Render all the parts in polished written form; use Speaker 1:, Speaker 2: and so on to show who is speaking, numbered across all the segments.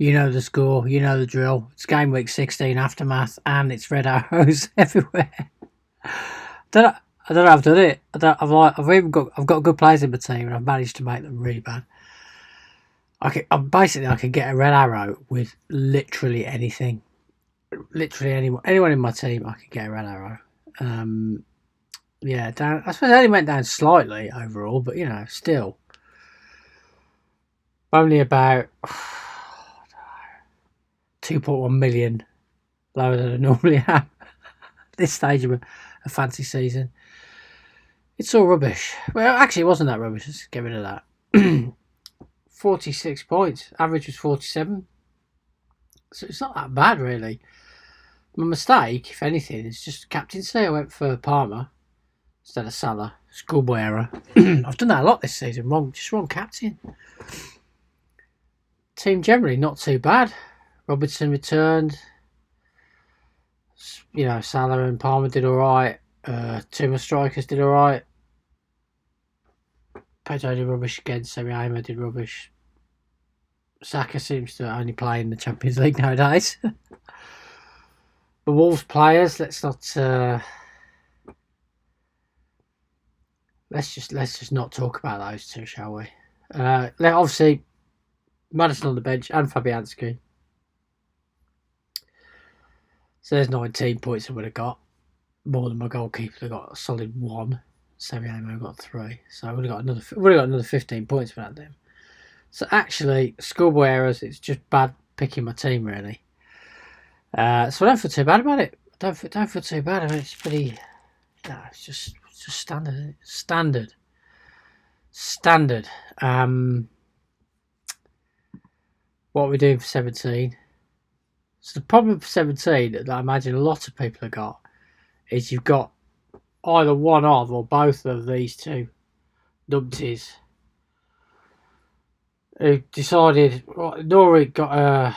Speaker 1: You know the score, you know the drill. It's game week 16 aftermath, and it's red arrows everywhere. Don't know, I don't know. I've done it. I've got good players in my team, and I've managed to make them really bad. I can get a red arrow with literally anything. Literally anyone in my team, I could get a red arrow. Yeah, down. I suppose it only went down slightly overall, but still, only about 2.1 million lower than I normally am this stage of a fancy season. It's all rubbish. Well, actually, it wasn't that rubbish. Let's get rid of that. 46 points. Average was 47. So it's not that bad, really. My mistake, if anything, is just captaincy. I went for Palmer instead of Salah. Schoolboy error. I've done that a lot this season. Wrong captain. Team generally not too bad. Robertson returned. Salah and Palmer did all right. Two of my strikers did all right. Pedro did rubbish again. Semi-Aimo did rubbish. Saka seems to only play in the Champions League nowadays. The Wolves players, let's just not talk about those two, shall we? Obviously, Maddison on the bench and Fabianski. So there's 19 points I would have got. More than my goalkeeper. I got a solid 1. Semi-Aimo got 3. So I would have got another 15 points for that then. So actually, schoolboy errors, it's just bad picking my team, really. So I don't feel too bad about it. Don't feel too bad. I mean, it's pretty... it's just standard. Standard. What are we doing for 17? So the problem for 17 that I imagine a lot of people have got is you've got either one of or both of these two numpties who decided Nori got to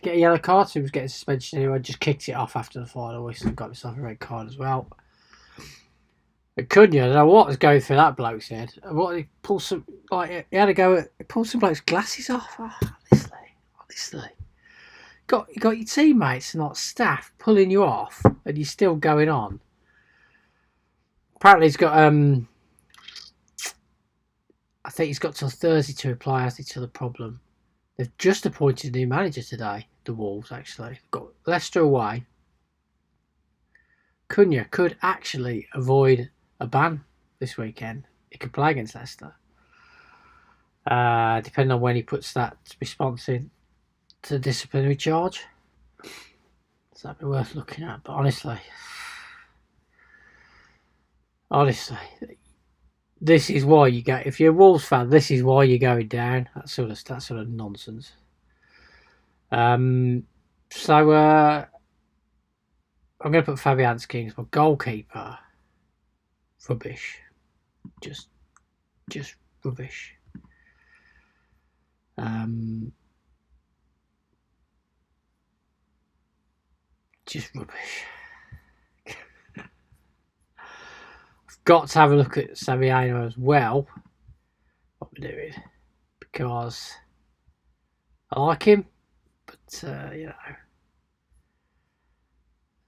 Speaker 1: get a yellow card, so he was getting suspension anyway. Just kicked it off after the final. He got himself a red card as well. And Cunha, I don't know what was going through that bloke's head. What he pulled some he had to go. He pulled some bloke's glasses off. Oh, honestly, you got your teammates and staff pulling you off, and you're still going on. Apparently, he's got I think he's got till Thursday to reply as to the problem. They've just appointed a new manager today, the Wolves, actually. They've got Leicester away. Cunha could actually avoid a ban this weekend. He could play against Leicester. Depending on when he puts that response in to the disciplinary charge. So that'd be worth looking at. But honestly, this is why you go. If you're a Wolves fan, this is why you're going down. That sort of nonsense. So I'm going to put Fabianski as my goalkeeper. Rubbish. Just rubbish. Just rubbish. I've got to have a look at Semi-Aimo as well. What we're doing. Because I like him. But,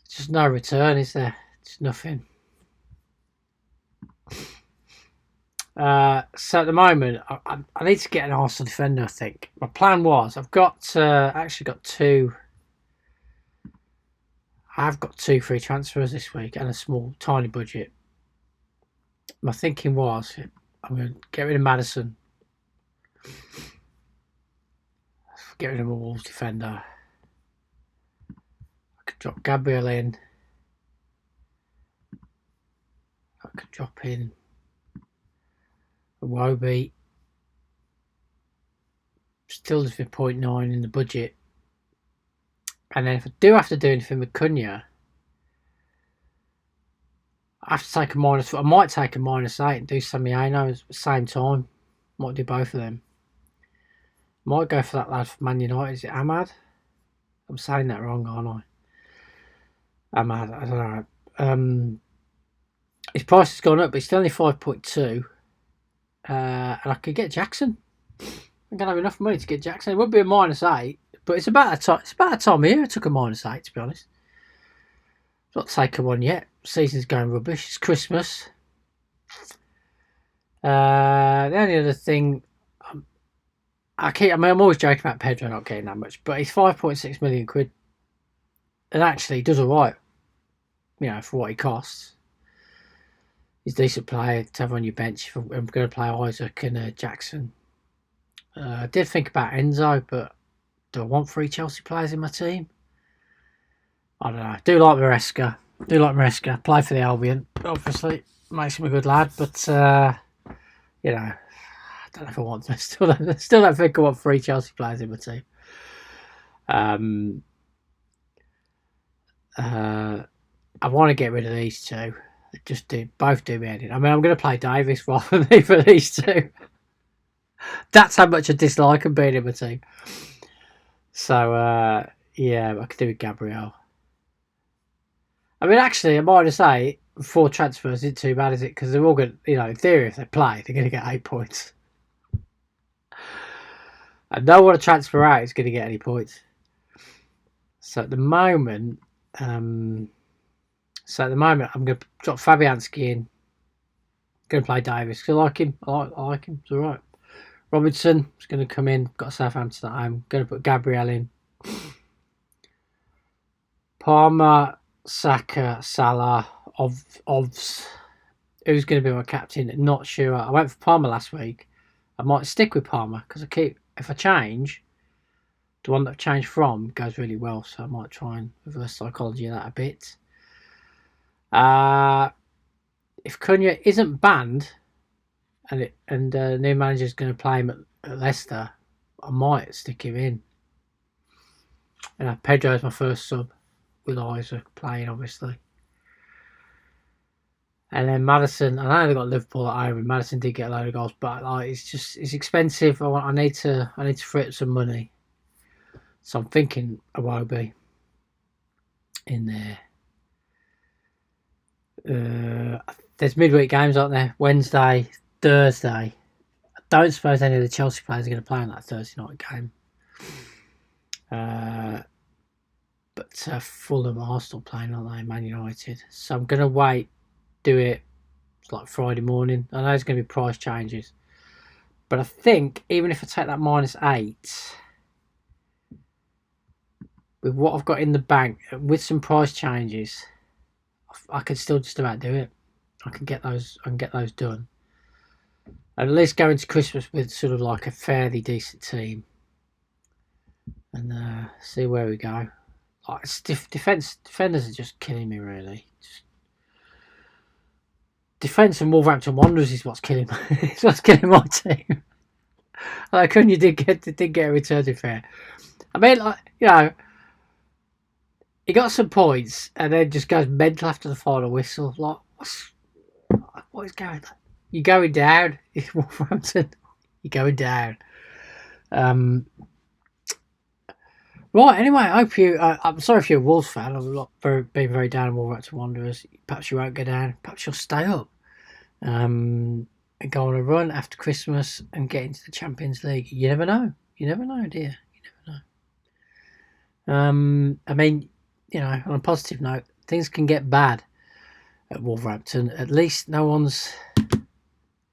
Speaker 1: just no return, is there? Just nothing. So at the moment, I need to get an Arsenal defender, I think. My plan was, I've actually got 2. I've got 2 free transfers this week and a small, tiny budget. My thinking was, I'm going to get rid of Maddison. Get rid of my Wolves defender. I could drop Gabriel in. I could drop in Iwobi. Still just with 0.9 in the budget. And then if I do have to do anything with Cunha, I have to take a minus. I might take a -8 and do Semi-Aimo at the same time. Might do both of them. Might go for that lad from Man United. Is it Ahmad? I'm saying that wrong, aren't I? Ahmad, I don't know. His price has gone up, but it's still only 5.2. And I could get Jackson. I'm going to have enough money to get Jackson. It would be a -8, but it's about a time here I took a -8, to be honest. Not taken one yet. Season's going rubbish. It's Christmas. The only other thing, I'm always joking about Pedro not getting that much, but he's 5.6 million quid, and actually he does all right, for what he costs. He's a decent player to have on your bench. If I'm going to play Isaac and Jackson. I did think about Enzo, but do I want 3 Chelsea players in my team? I don't know. I do like Maresca. Play for the Albion, obviously. Makes him a good lad, but I don't know if I want to. Still don't think I want 3 Chelsea players in my team. I want to get rid of these 2. Both do me head in. I mean, I'm going to play Davis rather than me for these 2. That's how much I dislike him being in my team. So, I could do with Gabriel. I mean, actually, I might just say 4 transfers isn't too bad, is it? Because they're all going to, in theory, if they play, they're going to get 8 points. And no one to transfer out is going to get any points. So at the moment, I'm going to drop Fabianski in. Going to play Davis because I like him. I like him. It's all right. Robinson is going to come in. Got Southampton at home. Going to put Gabriel in. Palmer, Saka, Salah, Ovs. Who's going to be my captain? Not sure. I went for Palmer last week. I might stick with Palmer because if I change, the one that I've changed from goes really well. So I might try and reverse psychology of that a bit. If Cunha isn't banned and the new manager's going to play him at Leicester, I might stick him in. Pedro's my first sub with Isaac playing, obviously. And then Maddison, I know they've got Liverpool at home, and Maddison did get a load of goals, but it's expensive. I need to free up some money. So I'm thinking Iwobi in there. There's midweek games, aren't there? Wednesday, Thursday. I don't suppose any of the Chelsea players are going to play in that Thursday night game. But Fulham are still playing, aren't they? Man United. So I'm going to wait, do it like Friday morning. I know there's going to be price changes. But I think even if I take that -8, with what I've got in the bank, with some price changes, I could still just about do it. I can get those done. At least go into Christmas with sort of like a fairly decent team, and see where we go. Like defenders are just killing me, really. Defence and Wolverhampton Wanderers is what's killing me. It's what's killing my team. Like Cunha did get a return to fair. I mean, he got some points and then just goes mental after the final whistle. Like, what is going on? You're going down, Wolverhampton. You're going down. Right, anyway, I hope you... I'm sorry if you're a Wolves fan. I'm not being very down on Wolverhampton Wanderers. Perhaps you won't go down. Perhaps you'll stay up. And go on a run after Christmas and get into the Champions League. You never know. You never know, dear. You never know. I mean, on a positive note, things can get bad at Wolverhampton. At least no one's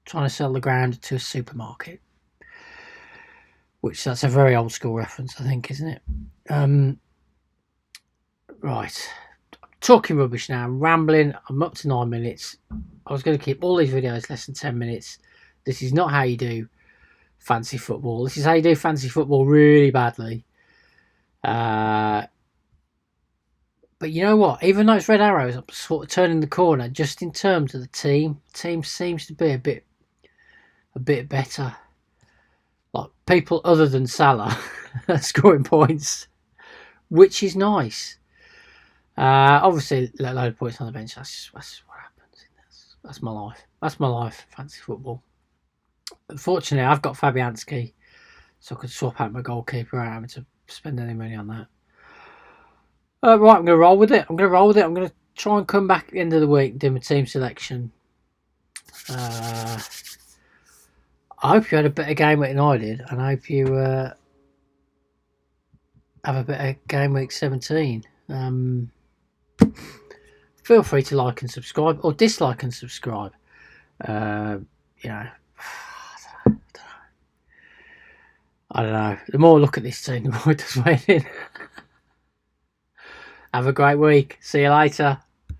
Speaker 1: trying to sell the ground to a supermarket. Which, that's a very old school reference, I think, isn't it? Right. I'm talking rubbish now. I'm rambling. I'm up to 9 minutes. I was going to keep all these videos less than 10 minutes. This is not how you do fancy football. This is how you do fancy football really badly. But you know what? Even though it's red arrows, I'm sort of turning the corner just in terms of the team. The team seems to be a bit better. Like people other than Salah scoring points, which is nice. Obviously, a load of points on the bench. That's what happens. That's my life. That's my life. Fancy football. Unfortunately, I've got Fabianski, so I could swap out my goalkeeper without having to spend any money on that. Right, I'm going to roll with it. I'm going to try and come back at the end of the week and do my team selection. I hope you had a better game week than I did, and I hope you have a better game week 17. Feel free to like and subscribe, or dislike and subscribe. You know, I don't know. The more I look at this team, the more it does win in. Have a great week. See you later.